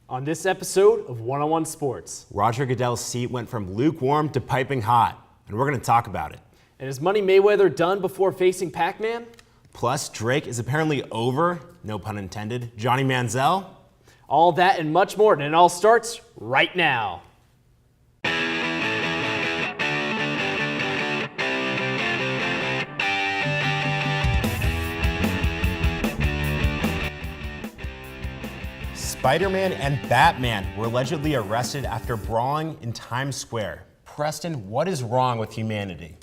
On this episode of One-on-One Sports, Roger Goodell's seat went from lukewarm to piping hot, and we're going to talk about it. and is Money Mayweather done before facing Pac-Man? Plus, Drake is apparently over, no pun intended, Johnny Manziel. All that and much more, and it all starts right now. Spider-Man and Batman were allegedly arrested after brawling in Times Square. Preston, what is wrong with humanity?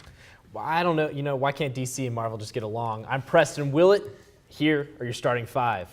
Well, I don't know, why can't DC and Marvel just get along? I'm Preston Willett. Here are your starting five.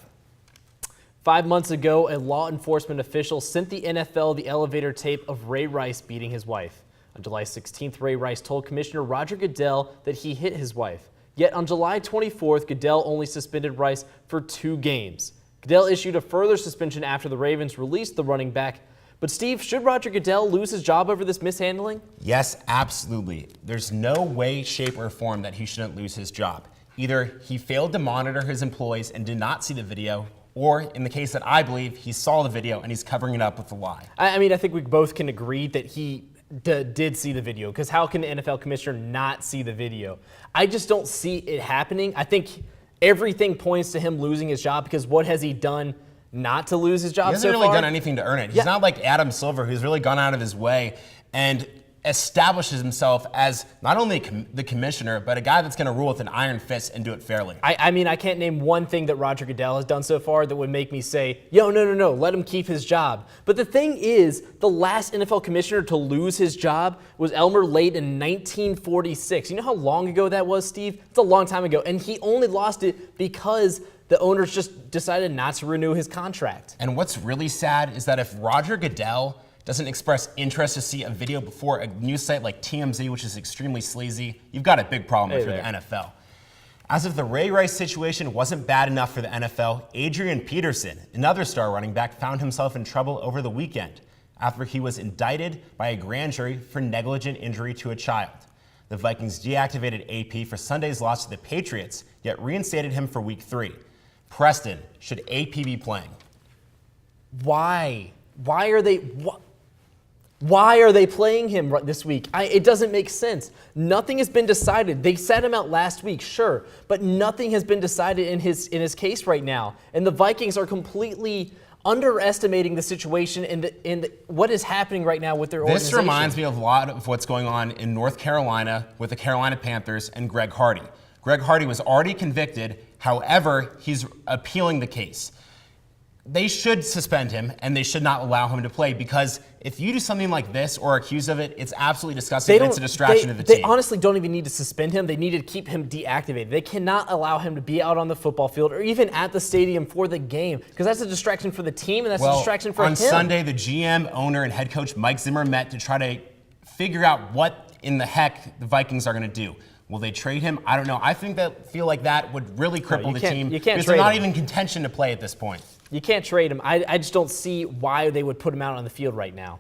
5 months ago, a law enforcement official sent the NFL the elevator tape of Ray Rice beating his wife. On July 16th, Ray Rice told Commissioner Roger Goodell that he hit his wife. Yet on July 24th, Goodell only suspended Rice for 2 games. Goodell issued a further suspension after the Ravens released the running back. But Steve, should Roger Goodell lose his job over this mishandling? Yes, absolutely. There's no way, shape, or form that he shouldn't lose his job. Either he failed to monitor his employees and did not see the video, or in the case that I believe, he saw the video and he's covering it up with a lie. I think we both can agree that he did see the video, because how can the NFL commissioner not see the video? I just don't see it happening. I think everything points to him losing his job, because what has he done not to lose his job so far? He hasn't really done anything to earn it. He's not like Adam Silver, who's really gone out of his way and establishes himself as not only the commissioner, but a guy that's going to rule with an iron fist and do it fairly. I can't name one thing that Roger Goodell has done so far that would make me say, no, let him keep his job. But the thing is, the last NFL commissioner to lose his job was Elmer Late in 1946. You know how long ago that was, Steve? It's a long time ago. And he only lost it because the owners just decided not to renew his contract. And what's really sad is that if Roger Goodell doesn't express interest to see a video before a news site like TMZ, which is extremely sleazy, you've got a big problem if you're the NFL. As if the Ray Rice situation wasn't bad enough for the NFL, Adrian Peterson, another star running back, found himself in trouble over the weekend after he was indicted by a grand jury for negligent injury to a child. The Vikings deactivated AP for Sunday's loss to the Patriots, yet reinstated him for Week 3. Preston, should AP be playing? Why? Why are they playing him this week? It doesn't make sense. Nothing has been decided. They sat him out last week, sure, but nothing has been decided in his case right now. And the Vikings are completely underestimating the situation and what is happening right now with their organization. This reminds me of a lot of what's going on in North Carolina with the Carolina Panthers and Greg Hardy. Greg Hardy was already convicted. However, he's appealing the case. They should suspend him, and they should not allow him to play, because if you do something like this or are accused of it, it's absolutely disgusting and it's a distraction of the team. They honestly don't even need to suspend him. They need to keep him deactivated. They cannot allow him to be out on the football field or even at the stadium for the game, because that's a distraction for the team and that's a distraction for him. On Sunday, the GM, owner, and head coach Mike Zimmer met to try to figure out what in the heck the Vikings are going to do. Will they trade him? I don't know. I feel like that would really cripple the team, because they're not even in contention to play at this point. You can't trade him. I just don't see why they would put him out on the field right now.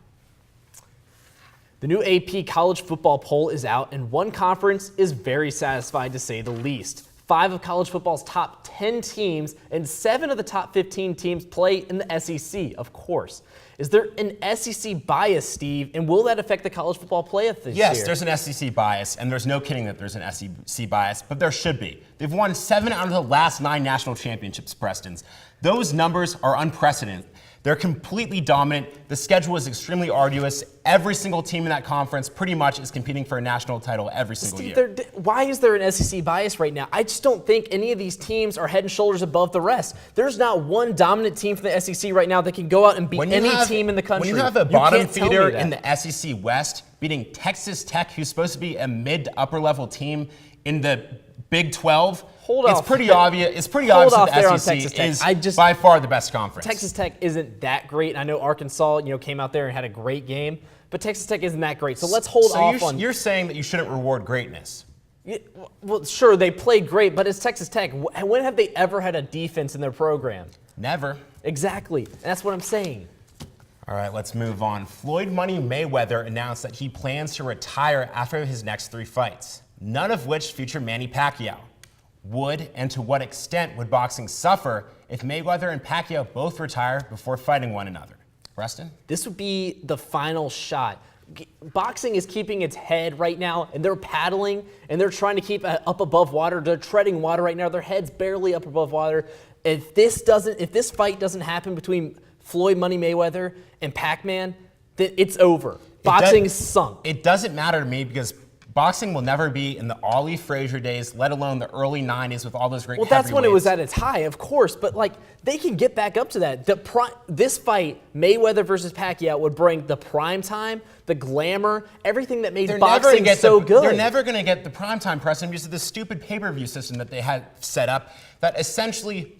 The new AP college football poll is out, and one conference is very satisfied, to say the least. 5 of college football's top 10 teams and 7 of the top 15 teams play in the SEC, of course. Is there an SEC bias, Steve, and will that affect the college football playoff this year? Yes, there's an SEC bias, and there's no kidding that there's an SEC bias, but there should be. They've won 7 out of the last 9 national championships, Prestons. Those numbers are unprecedented. They're completely dominant. The schedule is extremely arduous. Every single team in that conference pretty much is competing for a national title every single year. Why is there an SEC bias right now? I just don't think any of these teams are head and shoulders above the rest. There's not one dominant team from the SEC right now that can go out and beat any team in the country. When you have a bottom feeder in the SEC West beating Texas Tech, who's supposed to be a mid to upper level team in the Big 12, it's pretty obvious. It's pretty obvious that the SEC is by far the best conference. Texas Tech isn't that great. I know Arkansas, came out there and had a great game, but Texas Tech isn't that great. So let's hold off on. You're saying that you shouldn't reward greatness. Well, sure, they played great, but it's Texas Tech. When have they ever had a defense in their program? Never. Exactly. That's what I'm saying. All right, let's move on. Floyd Money Mayweather announced that he plans to retire after his next 3 fights, none of which feature Manny Pacquiao. Would and to what extent would boxing suffer if Mayweather and Pacquiao both retire before fighting one another? Preston? This would be the final shot. Boxing is keeping its head right now, and they're paddling, and they're trying to keep up above water. They're treading water right now. Their head's barely up above water. If this fight doesn't happen between Floyd Money Mayweather and Pac-Man, then it's over. Boxing is sunk. It doesn't matter to me because boxing will never be in the Ali Frazier days, let alone the early 90s with all those great heavyweights. Well, that's when it was at its high, of course, but like they can get back up to that. This fight, Mayweather versus Pacquiao, would bring the prime time, the glamour, everything that made boxing so good. They're never going to get the prime time, Preston, because of the stupid pay-per-view system that they had set up that essentially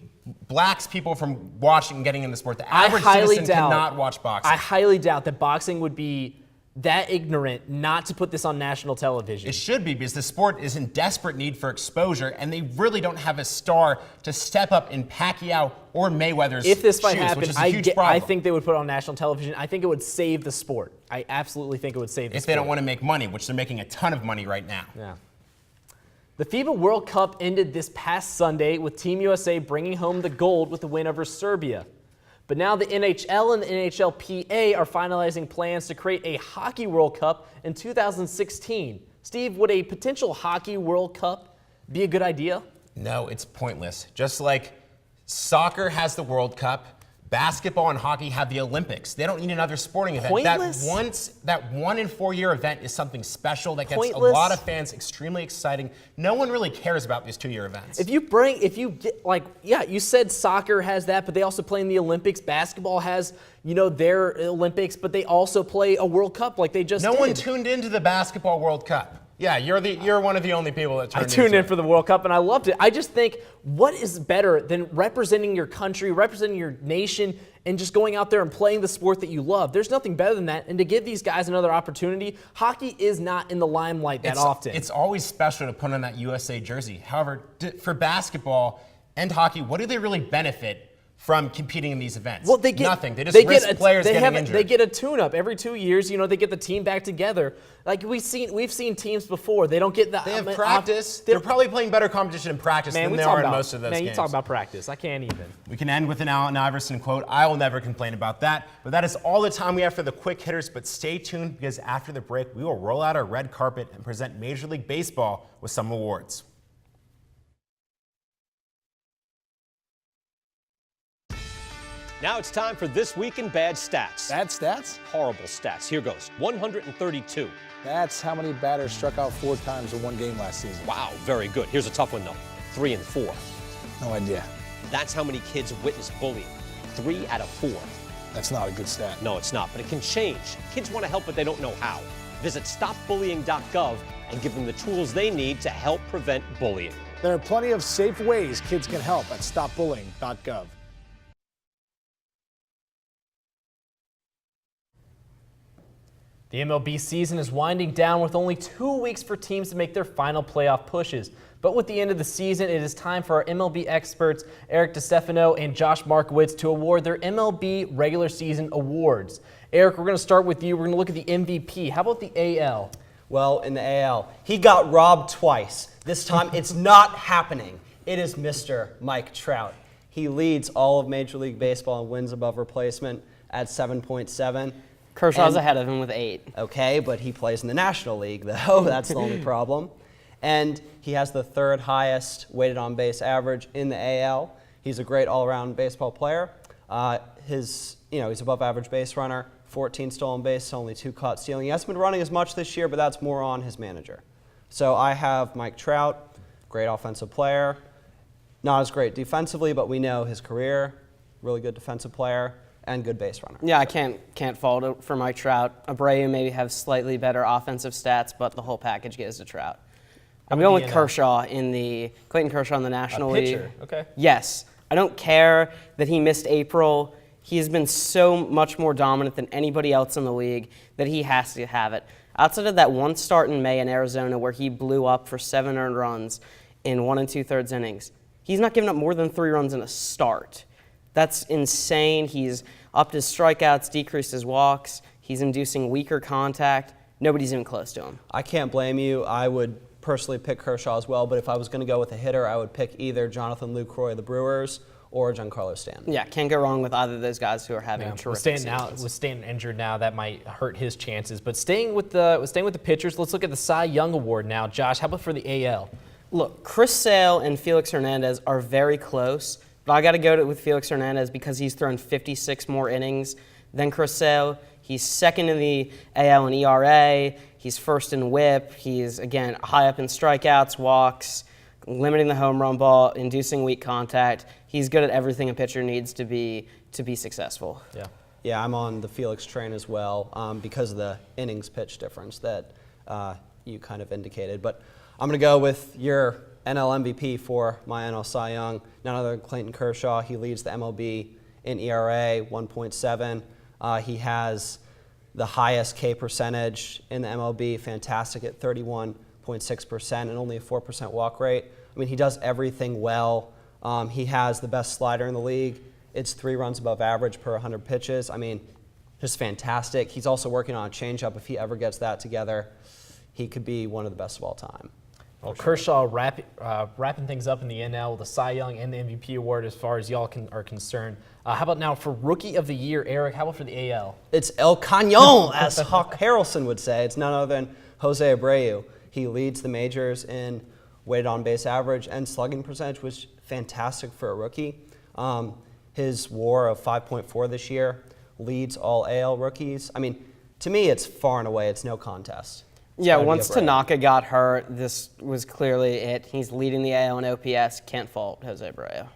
blacks people from watching and getting in the sport. The average citizen cannot watch boxing. I highly doubt that boxing would be that ignorant not to put this on national television. It should be, because the sport is in desperate need for exposure, and they really don't have a star to step up in Pacquiao or Mayweather's If this fight shoes, happened, which is a huge problem. I think they would put it on national television. I think it would save the sport. I absolutely think it would save the sport. If they don't want to make money, which they're making a ton of money right now. Yeah. The FIBA World Cup ended this past Sunday with Team USA bringing home the gold with a win over Serbia. But now the NHL and the NHLPA are finalizing plans to create a Hockey World Cup in 2016. Steve, would a potential Hockey World Cup be a good idea? No, it's pointless. Just like soccer has the World Cup, basketball and hockey have the Olympics. They don't need another sporting event. Pointless? That 1 in 4 year event is something special that gets Pointless? a lot of fans extremely exciting. No one really cares about these 2 year events. You said soccer has that, but they also play in the Olympics. Basketball has, their Olympics, but they also play a World Cup like they just did. No one tuned into the Basketball World Cup. Yeah, you're one of the only people that tuned in for the World Cup, and I loved it. I just think, what is better than representing your country, representing your nation, and just going out there and playing the sport that you love? There's nothing better than that. And to give these guys another opportunity, hockey is not in the limelight that often. It's always special to put on that USA jersey. However, for basketball and hockey, what do they really benefit from competing in these events? Well, they get nothing. They just risk players getting injured. They get a tune-up every 2 years. They get the team back together. Like we've seen teams before. They don't get the. They have practice. They're probably playing better competition in practice than they are in most of those games. Man, you talk about practice. I can't even. We can end with an Allen Iverson quote. I will never complain about that. But that is all the time we have for the quick hitters. But stay tuned, because after the break, we will roll out our red carpet and present Major League Baseball with some awards. Now it's time for This Week in Bad Stats. Bad stats? Horrible stats. Here goes. 132. That's how many batters struck out 4 times in one game last season. Wow, very good. Here's a tough one, though. 3 and 4. No idea. That's how many kids witness bullying. 3 out of 4. That's not a good stat. No, it's not, but it can change. Kids want to help, but they don't know how. Visit stopbullying.gov and give them the tools they need to help prevent bullying. There are plenty of safe ways kids can help at stopbullying.gov. The MLB season is winding down with only 2 weeks for teams to make their final playoff pushes. But with the end of the season, it is time for our MLB experts, Eric DeStefano and Josh Markowitz, to award their MLB regular season awards. Eric, we're going to start with you. We're going to look at the MVP. How about the AL? Well, in the AL, he got robbed twice. This time, it's not happening. It is Mr. Mike Trout. He leads all of Major League Baseball in wins above replacement at 7.7. Kershaw's ahead of him with 8. Okay, but he plays in the National League, though. That's the only problem. And he has the 3rd highest weighted on base average in the AL. He's a great all-around baseball player. He's above average base runner, 14 stolen bases, only 2 caught stealing. He hasn't been running as much this year, but that's more on his manager. So I have Mike Trout, great offensive player. Not as great defensively, but we know his career, really good defensive player, and good base runner. Yeah, I can't fault it for Mike Trout. Abreu maybe have slightly better offensive stats, but the whole package goes to Trout. I'm going with Kershaw Clayton Kershaw in the National League. Pitcher, okay. Yes. I don't care that he missed April. He has been so much more dominant than anybody else in the league that he has to have it. Outside of that one start in May in Arizona where he blew up for 7 earned runs in 1 2/3 innings, he's not giving up more than 3 runs in a start. That's insane. He's upped his strikeouts, decreased his walks. He's inducing weaker contact. Nobody's even close to him. I can't blame you. I would personally pick Kershaw as well, but if I was going to go with a hitter, I would pick either Jonathan Lucroy of the Brewers or Giancarlo Stanton. Yeah, can't go wrong with either of those guys who are having terrific seasons. With Stanton injured now, that might hurt his chances. But staying with the pitchers, let's look at the Cy Young Award now. Josh, how about for the AL? Look, Chris Sale and Felix Hernandez are very close, but I got to go with Felix Hernandez because he's thrown 56 more innings than Chris Sale. He's second in the AL in ERA. He's first in WHIP. He's, again, high up in strikeouts, walks, limiting the home run ball, inducing weak contact. He's good at everything a pitcher needs to be successful. Yeah. Yeah, I'm on the Felix train as well because of the innings pitch difference that you kind of indicated. But I'm going to go with your NL MVP for my NL Cy Young, none other than Clayton Kershaw. He leads the MLB in ERA, 1.7. He has the highest K percentage in the MLB, fantastic at 31.6% and only a 4% walk rate. I mean, he does everything well. He has the best slider in the league. It's 3 runs above average per 100 pitches. I mean, just fantastic. He's also working on a changeup. If he ever gets that together, he could be one of the best of all time. Well, Kershaw wrapping things up in the NL with the Cy Young and the MVP award as far as y'all are concerned. How about now for Rookie of the Year, Eric? How about for the AL? It's El Cañón, as Hawk Harrelson would say. It's none other than Jose Abreu. He leads the majors in weighted on base average and slugging percentage, which is fantastic for a rookie. His WAR of 5.4 this year leads all AL rookies. I mean, to me, it's far and away, it's no contest. Yeah, once Tanaka got hurt, this was clearly it. He's leading the AL in OPS. Can't fault Jose Abreu.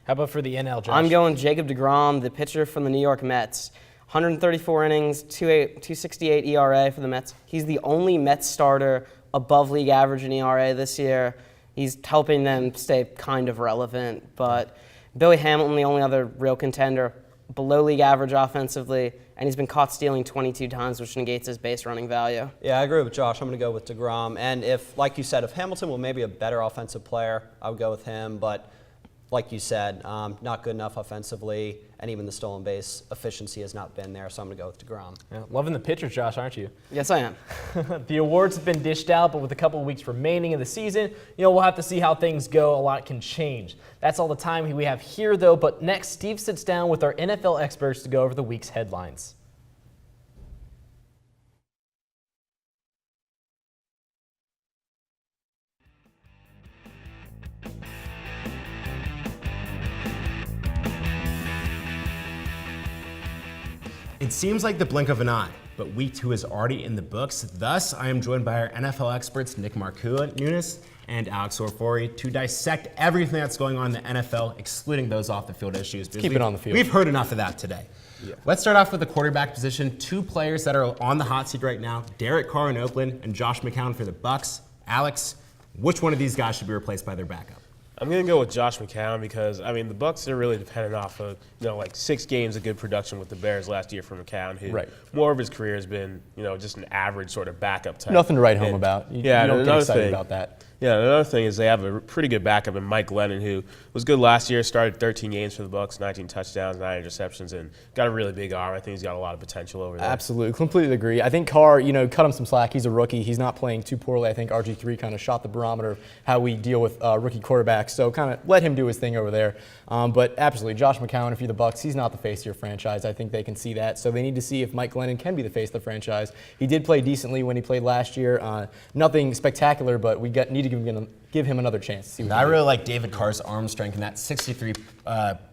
How about for the NL, Josh? I'm going Jacob deGrom, the pitcher from the New York Mets. 134 innings, 2.68 ERA for the Mets. He's the only Mets starter above league average in ERA this year. He's helping them stay kind of relevant. But Billy Hamilton, the only other real contender, below league average offensively, and he's been caught stealing 22 times, which negates his base running value. Yeah, I agree with Josh. I'm going to go with deGrom. And if, like you said, if Hamilton were maybe a better offensive player, I would go with him. But like you said, not good enough offensively, and even the stolen base efficiency has not been there, so I'm going to go with deGrom. Yeah, loving the pitchers, Josh, aren't you? Yes, I am. The awards have been dished out, but with a couple of weeks remaining in the season, we'll have to see how things go. A lot can change. That's all the time we have here, though. But next, Steve sits down with our NFL experts to go over the week's headlines. It seems like the blink of an eye, but week 2 is already in the books. Thus, I am joined by our NFL experts, Nick Markua-Nunes and Alex Orfori, to dissect everything that's going on in the NFL, excluding those off-the-field issues. Keep it on the field. We've heard enough of that today. Yeah. Let's start off with the quarterback position. 2 players that are on the hot seat right now, Derek Carr in Oakland and Josh McCown for the Bucs. Alex, which one of these guys should be replaced by their backup? I'm going to go with Josh McCown because, I mean, the Bucs are really dependent off of, like 6 games of good production with the Bears last year for McCown, who more of his career has been, just an average sort of backup type. Nothing to write home about. You don't get excited about that. Yeah, another thing is they have a pretty good backup in Mike Glennon, who was good last year, started 13 games for the Bucs, 19 touchdowns, 9 interceptions, and got a really big arm. I think he's got a lot of potential over there. Absolutely, completely agree. I think Carr, cut him some slack. He's a rookie. He's not playing too poorly. I think RG3 kind of shot the barometer of how we deal with rookie quarterbacks. So kind of let him do his thing over there. But absolutely, Josh McCown, if you're the Bucs, he's not the face of your franchise. I think they can see that. So they need to see if Mike Glennon can be the face of the franchise. He did play decently when he played last year. Nothing spectacular, but we need to give him another chance. I really like David Carr's arm strength, and that 63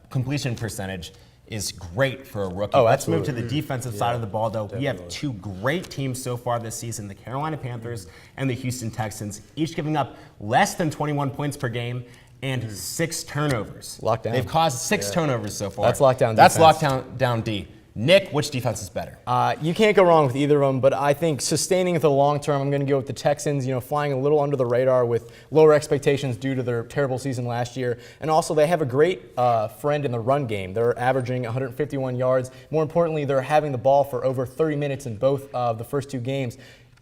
completion percentage is great for a rookie. Oh, Let's move to the defensive side of the ball, though. Definitely. We have 2 great teams so far this season, the Carolina Panthers and the Houston Texans, each giving up less than 21 points per game and 6 turnovers. Lockdown. They've caused 6 turnovers so far. That's lockdown That's defense. lockdown D. Nick, which defense is better? You can't go wrong with either of them, but I think sustaining it the long term, I'm going to go with the Texans, flying a little under the radar with lower expectations due to their terrible season last year. And also, they have a great friend in the run game. They're averaging 151 yards. More importantly, they're having the ball for over 30 minutes in both of the first 2 games.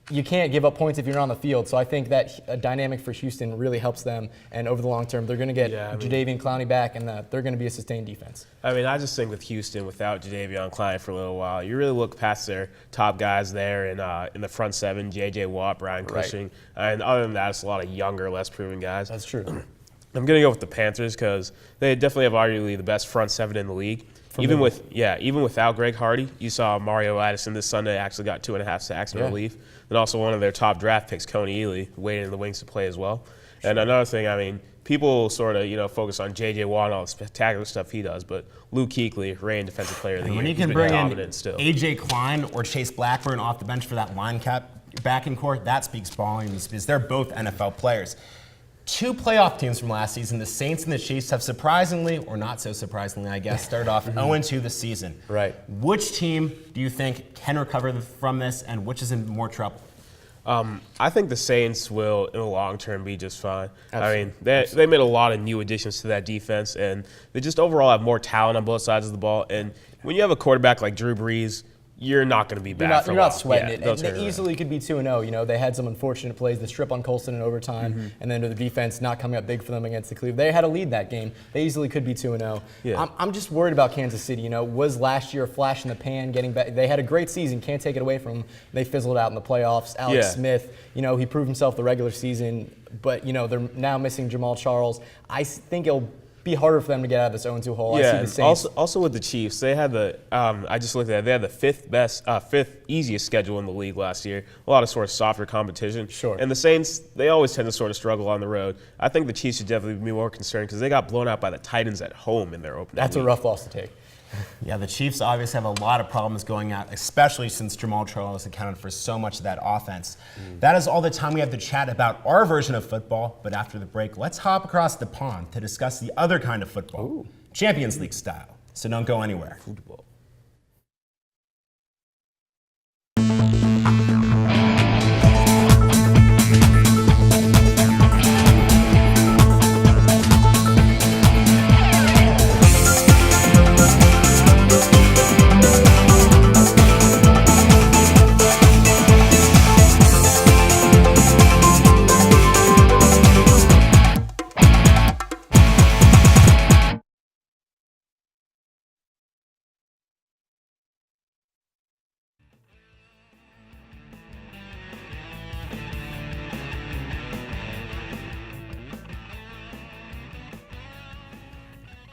You can't give up points if you're not on the field, so I think that dynamic for Houston really helps them, and over the long term, they're going to get Jadeveon Clowney back, and they're going to be a sustained defense. I mean, I just think with Houston, without Jadeveon Clowney for a little while, you really look past their top guys there in the front 7, J.J. Watt, Brian Cushing, and other than that, it's a lot of younger, less proven guys. That's true. I'm going to go with the Panthers because they definitely have arguably the best front seven in the league. Even without Greg Hardy, you saw Mario Addison this Sunday actually got 2.5 sacks in relief. And also one of their top draft picks, Coney Ely, waiting in the wings to play as well. And another thing, I mean, people sort of, focus on J.J. Watt and all the spectacular stuff he does, but Luke Kuechly, reigning Defensive Player of the Year, when you he's can been bring dominant in still. A.J. Klein or Chase Blackburn off the bench for that line backing core, that speaks volumes because they're both NFL players. 2 playoff teams from last season, the Saints and the Chiefs, have surprisingly, or not so surprisingly, I guess, started off 0-2 this season. Right. Which team do you think can recover from this, and which is in more trouble? I think the Saints will, in the long term, be just fine. Absolutely. I mean, they made a lot of new additions to that defense, and they just overall have more talent on both sides of the ball. And when you have a quarterback like Drew Brees, you're not going to be bad for a while. You're not sweating it. they'll And turn they it easily could be 2-0. They had some unfortunate plays, the strip on Colston in overtime, and then the defense not coming up big for them against the Cleveland. They had a lead that game. They easily could be 2-0. Yeah. I'm just worried about Kansas City. Was last year a flash in the pan, getting back? They had a great season. Can't take it away from them. They fizzled out in the playoffs. Alex Smith, he proved himself the regular season, but they're now missing Jamal Charles. I think it'll be harder for them to get out of this 0-2 hole. I see the Saints. Also with the Chiefs, they had I just looked at it, they had the fifth easiest schedule in the league last year. A lot of sort of softer competition. Sure. And the Saints, they always tend to sort of struggle on the road. I think the Chiefs should definitely be more concerned because they got blown out by the Titans at home in their opening That's week. a rough loss to take. Yeah, the Chiefs obviously have a lot of problems going out, especially since Jamal Charles accounted for so much of that offense. That is all the time we have to chat about our version of football, but after the break, let's hop across the pond to discuss the other kind of football, Champions League style. So don't go anywhere. Football.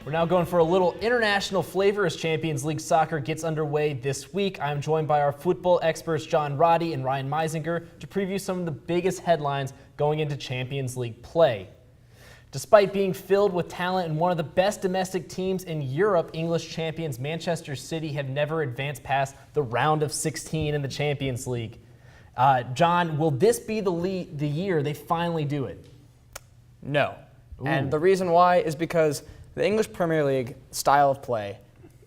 We're now going for a little international flavor as Champions League soccer gets underway this week. I'm joined by our football experts John Roddy and Ryan Meisinger to preview some of the biggest headlines going into Champions League play. Despite being filled with talent and one of the best domestic teams in Europe, English champions Manchester City have never advanced past the round of 16 in the Champions League. John, will this be the year they finally do it? No. And the reason why is because the English Premier League style of play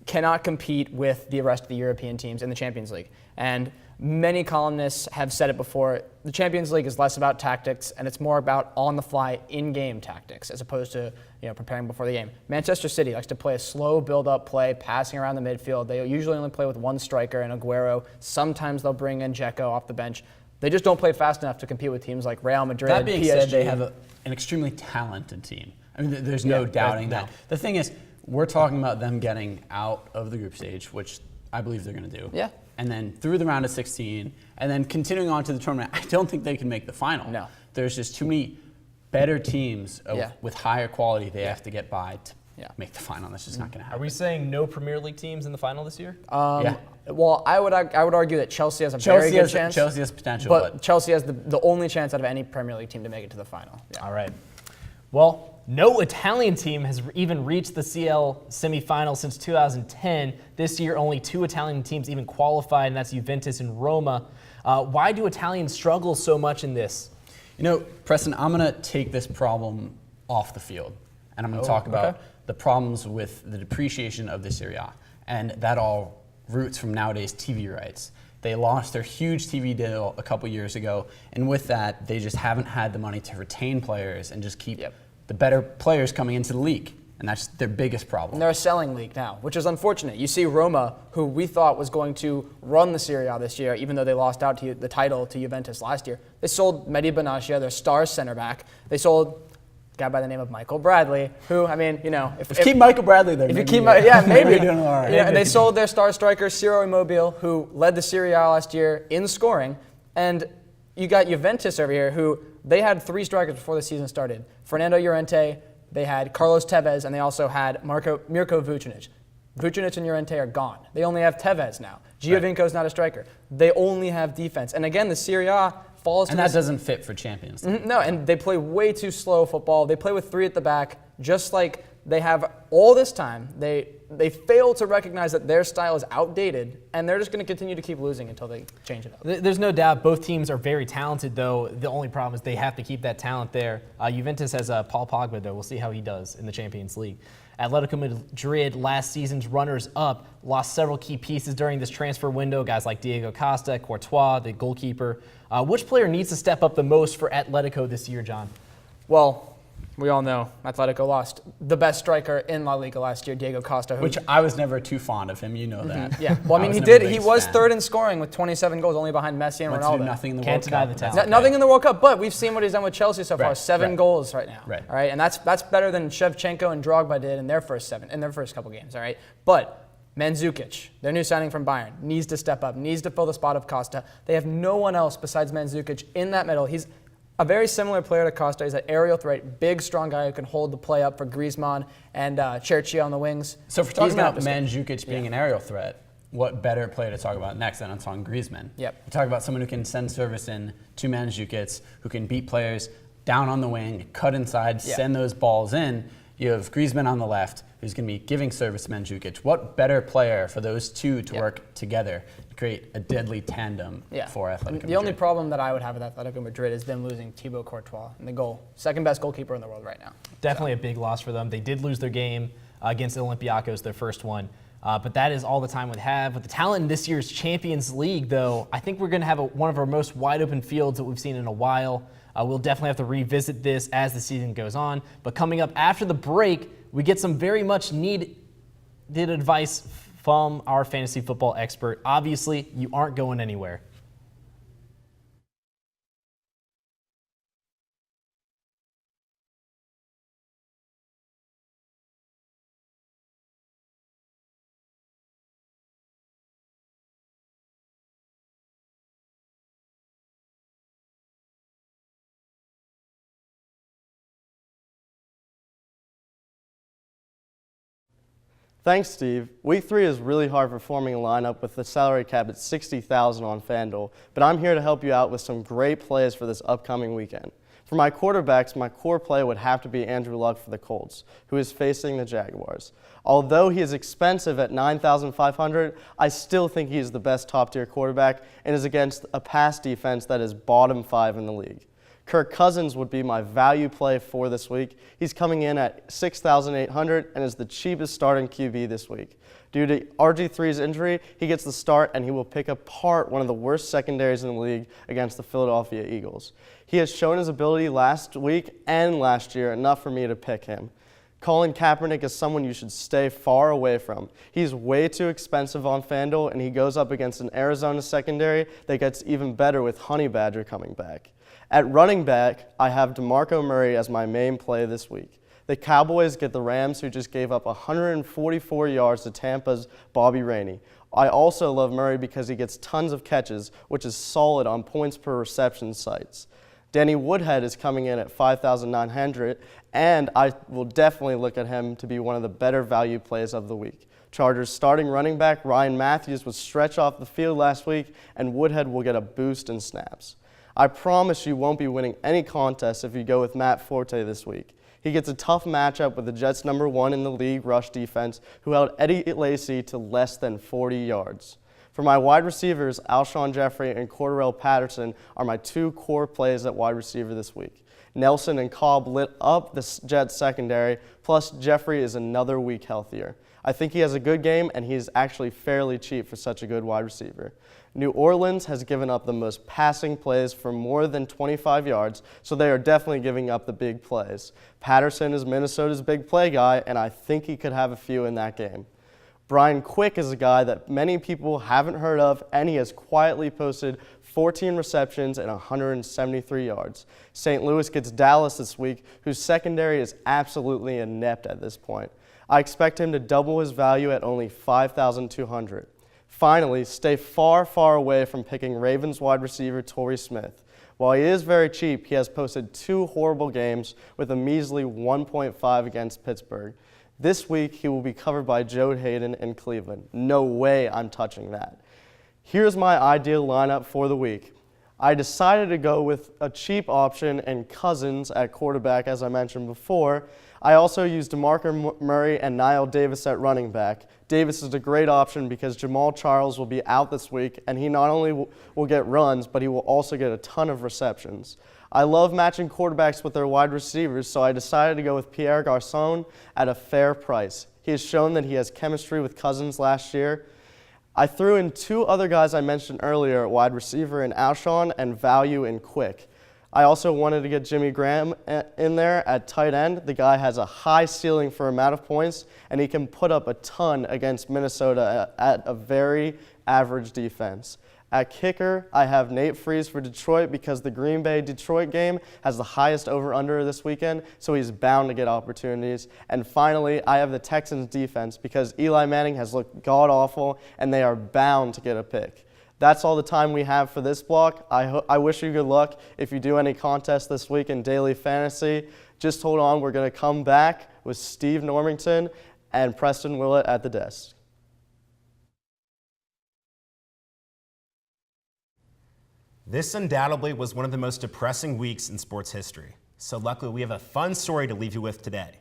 cannot compete with the rest of the European teams in the Champions League. And many columnists have said it before, the Champions League is less about tactics and it's more about on-the-fly, in-game tactics as opposed to preparing before the game. Manchester City likes to play a slow build-up play, passing around the midfield. They usually only play with one striker and Aguero. Sometimes they'll bring in Dzeko off the bench. They just don't play fast enough to compete with teams like Real Madrid, That being PSG. said, they have an extremely talented team. I mean, there's no doubting that. The thing is, we're talking about them getting out of the group stage, which I believe they're going to do. Yeah. And then through the round of 16, and then continuing on to the tournament. I don't think they can make the final. No. There's just too many better teams with higher quality they have to get by to make the final. That's just not going to happen. Are we saying no Premier League teams in the final this year? Well, I would argue that Chelsea has a very good chance. Chelsea has potential. But Chelsea has the only chance out of any Premier League team to make it to the final. Yeah. All right. Well, no Italian team has even reached the CL semifinal since 2010. This year, only 2 Italian teams even qualified, and that's Juventus and Roma. Why do Italians struggle so much in this? Preston, I'm going to take this problem off the field, and I'm going to talk about the problems with the depreciation of the Serie A, and that all roots from nowadays TV rights. They lost their huge TV deal a couple years ago, and with that, they just haven't had the money to retain players and just keep the better players coming into the league, and that's their biggest problem. And they're a selling league now, which is unfortunate. You see Roma, who we thought was going to run the Serie A this year, even though they lost out to the title to Juventus last year. They sold Mehdi Benatia, their star center back. They sold a guy by the name of Michael Bradley, who, I mean, if keep Michael Bradley there. If you keep, maybe. Maybe doing all right. And they sold their star striker Ciro Immobile, who led the Serie A last year in scoring, and you got Juventus over here, who they had 3 strikers before the season started: Fernando Llorente, they had Carlos Tevez, and they also had Mirko Vucinic. Vucinic and Llorente are gone. They only have Tevez now. Giovinco's not a striker. They only have defense. And again, the Serie A falls to And that doesn't fit for Champions League. No, and they play way too slow football. They play with 3 at the back, just like they have all this time. They fail to recognize that their style is outdated, and they're just going to continue to keep losing until they change it up. There's no doubt both teams are very talented, though. The only problem is they have to keep that talent there. Juventus has Paul Pogba, though. We'll see how he does in the Champions League. Atletico Madrid, last season's runners-up, lost several key pieces during this transfer window, guys like Diego Costa, Courtois, the goalkeeper. Which player needs to step up the most for Atletico this year, John? Well, we all know Atletico lost the best striker in La Liga last year, Diego Costa. Which I was never too fond of him, you know that. Yeah, well, I mean, he was third in scoring with 27 goals, only behind Messi and Ronaldo. Nothing in the Can't World deny Cup. the talent. Nothing in the World Cup, but we've seen what he's done with Chelsea so far. Right, 7 goals right now. Right. All right, and that's better than Shevchenko and Drogba did in their first couple games. All right, but Mandzukic, their new signing from Bayern, needs to step up, needs to fill the spot of Costa. They have no one else besides Mandzukic in that middle. He's a very similar player to Costa. He's an aerial threat, big, strong guy who can hold the play up for Griezmann and Cherchi on the wings. So if we're talking about Mandzukic being an aerial threat, what better player to talk about next than Antoine Griezmann? Yep. You talk about someone who can send service in to Mandzukic, who can beat players down on the wing, cut inside, send those balls in. You have Griezmann on the left, who's going to be giving service to Mandzukic. What better player for those two to work together to create a deadly tandem for Atletico Madrid? The only problem that I would have with Atletico Madrid is them losing Thibaut Courtois in the goal. Second best goalkeeper in the world right now. Definitely a big loss for them. They did lose their game against Olympiacos, their first one. But that is all the time we have. With the talent in this year's Champions League, though, I think we're going to have one of our most wide-open fields that we've seen in a while. We'll definitely have to revisit this as the season goes on. But coming up after the break, we get some very much needed advice from our fantasy football expert. Obviously, you aren't going anywhere. Thanks, Steve. Week 3 is really hard for forming a lineup with the salary cap at $60,000 on FanDuel, but I'm here to help you out with some great plays for this upcoming weekend. For my quarterbacks, my core play would have to be Andrew Luck for the Colts, who is facing the Jaguars. Although he is expensive at $9,500, I still think he is the best top-tier quarterback and is against a pass defense that is bottom 5 in the league. Kirk Cousins would be my value play for this week. He's coming in at $6,800 and is the cheapest starting QB this week. Due to RG3's injury, he gets the start and he will pick apart one of the worst secondaries in the league against the Philadelphia Eagles. He has shown his ability last week and last year enough for me to pick him. Colin Kaepernick is someone you should stay far away from. He's way too expensive on FanDuel, and he goes up against an Arizona secondary that gets even better with Honey Badger coming back. At running back, I have DeMarco Murray as my main play this week. The Cowboys get the Rams, who just gave up 144 yards to Tampa's Bobby Rainey. I also love Murray because he gets tons of catches, which is solid on points per reception sites. Danny Woodhead is coming in at $5,900, and I will definitely look at him to be one of the better value plays of the week. Chargers starting running back Ryan Matthews was stretched off the field last week, and Woodhead will get a boost in snaps. I promise you won't be winning any contests if you go with Matt Forte this week. He gets a tough matchup with the Jets' #1 in the league rush defense, who held Eddie Lacy to less than 40 yards. For my wide receivers, Alshon Jeffrey and Cordarrelle Patterson are my 2 core plays at wide receiver this week. Nelson and Cobb lit up the Jets secondary, plus Jeffrey is another week healthier. I think he has a good game, and he is actually fairly cheap for such a good wide receiver. New Orleans has given up the most passing plays for more than 25 yards, so they are definitely giving up the big plays. Patterson is Minnesota's big play guy, and I think he could have a few in that game. Brian Quick is a guy that many people haven't heard of, and he has quietly posted 14 receptions and 173 yards. St. Louis gets Dallas this week, whose secondary is absolutely inept at this point. I expect him to double his value at only $5,200. Finally, stay far, far away from picking Ravens wide receiver Torrey Smith. While he is very cheap, he has posted 2 horrible games with a measly 1.5 against Pittsburgh. This week, he will be covered by Joe Hayden in Cleveland. No way I'm touching that. Here's my ideal lineup for the week. I decided to go with a cheap option and Cousins at quarterback, as I mentioned before. I also used DeMarco Murray and Niall Davis at running back. Davis is a great option because Jamal Charles will be out this week, and he not only will get runs, but he will also get a ton of receptions. I love matching quarterbacks with their wide receivers, so I decided to go with Pierre Garçon at a fair price. He has shown that he has chemistry with Cousins last year. I threw in 2 other guys I mentioned earlier, wide receiver in Alshon and value in Quick. I also wanted to get Jimmy Graham in there at tight end. The guy has a high ceiling for amount of points, and he can put up a ton against Minnesota at a very average defense. At kicker, I have Nate Freese for Detroit because the Green Bay-Detroit game has the highest over-under this weekend, so he's bound to get opportunities. And finally, I have the Texans defense because Eli Manning has looked god-awful, and they are bound to get a pick. That's all the time we have for this block. I wish you good luck if you do any contests this week in Daily Fantasy. Just hold on, we're going to come back with Steve Normington and Preston Willett at the desk. This undoubtedly was one of the most depressing weeks in sports history. So luckily we have a fun story to leave you with today.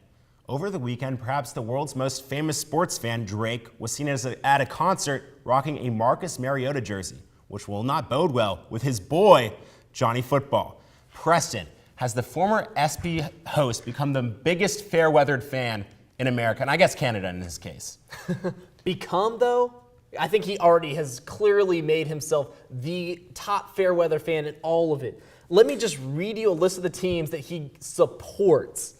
Over the weekend, perhaps the world's most famous sports fan, Drake, was seen at a concert rocking a Marcus Mariota jersey, which will not bode well with his boy, Johnny Football. Preston, has the former SP host become the biggest fair-weathered fan in America, and I guess Canada in this case? Become, though? I think he already has clearly made himself the top fair weather fan in all of it. Let me just read you a list of the teams that he supports.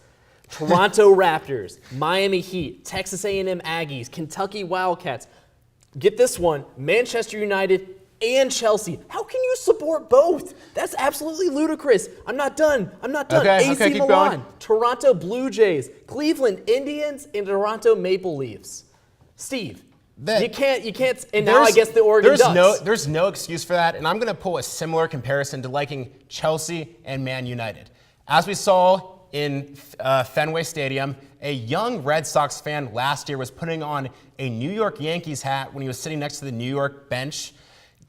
Toronto Raptors, Miami Heat, Texas A&M Aggies, Kentucky Wildcats. Get this one, Manchester United and Chelsea. How can you support both? That's absolutely ludicrous. I'm not done. AC keep Milan, going. Toronto Blue Jays, Cleveland Indians, and Toronto Maple Leafs. Steve. You can't, and now I guess the Oregon Ducks. There's no excuse for that, and I'm going to pull a similar comparison to liking Chelsea and Man United. As we saw in Fenway Stadium, a young Red Sox fan last year was putting on a New York Yankees hat when he was sitting next to the New York bench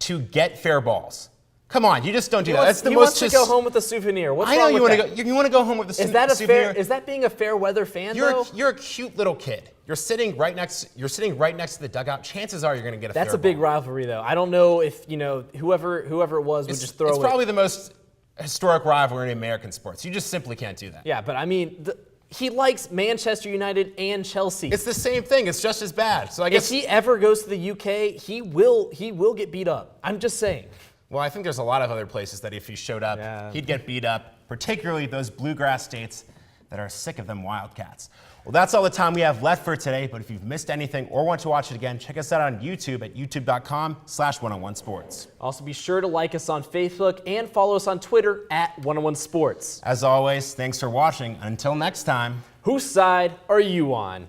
to get fair balls. Come on, you just don't do that. That's the he most. Wants to go home with a souvenir. What's I know wrong you with want to go. You want to go home with a souvenir. Is that being a fair weather fan? Though? You're a cute little kid. You're sitting right next to the dugout. Chances are you're going to get a fair ball. That's a big rivalry, though. I don't know if whoever it was would just throw it. It's probably the most historic rivalry in American sports. You just simply can't do that. Yeah, but I mean, he likes Manchester United and Chelsea. It's the same thing. It's just as bad. So I guess if he ever goes to the UK, he will get beat up. I'm just saying. Well, I think there's a lot of other places that if he showed up, he'd get beat up, particularly those bluegrass states that are sick of them Wildcats. Well, that's all the time we have left for today, but if you've missed anything or want to watch it again, check us out on YouTube at youtube.com/101sports. Also, be sure to like us on Facebook and follow us on Twitter at 101sports. As always, thanks for watching. Until next time, whose side are you on?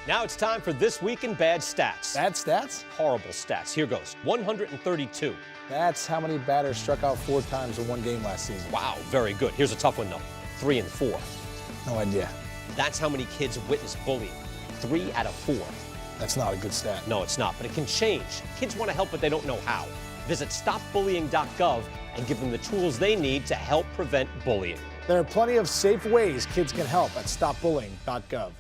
Now it's time for This Week in Bad Stats. Bad stats? Horrible stats. Here goes. 132. That's how many batters struck out 4 times in one game last season. Wow, very good. Here's a tough one, though. 3 and 4. No idea. That's how many kids witness bullying. 3 out of 4. That's not a good stat. No, it's not, but it can change. Kids want to help, but they don't know how. Visit stopbullying.gov and give them the tools they need to help prevent bullying. There are plenty of safe ways kids can help at stopbullying.gov.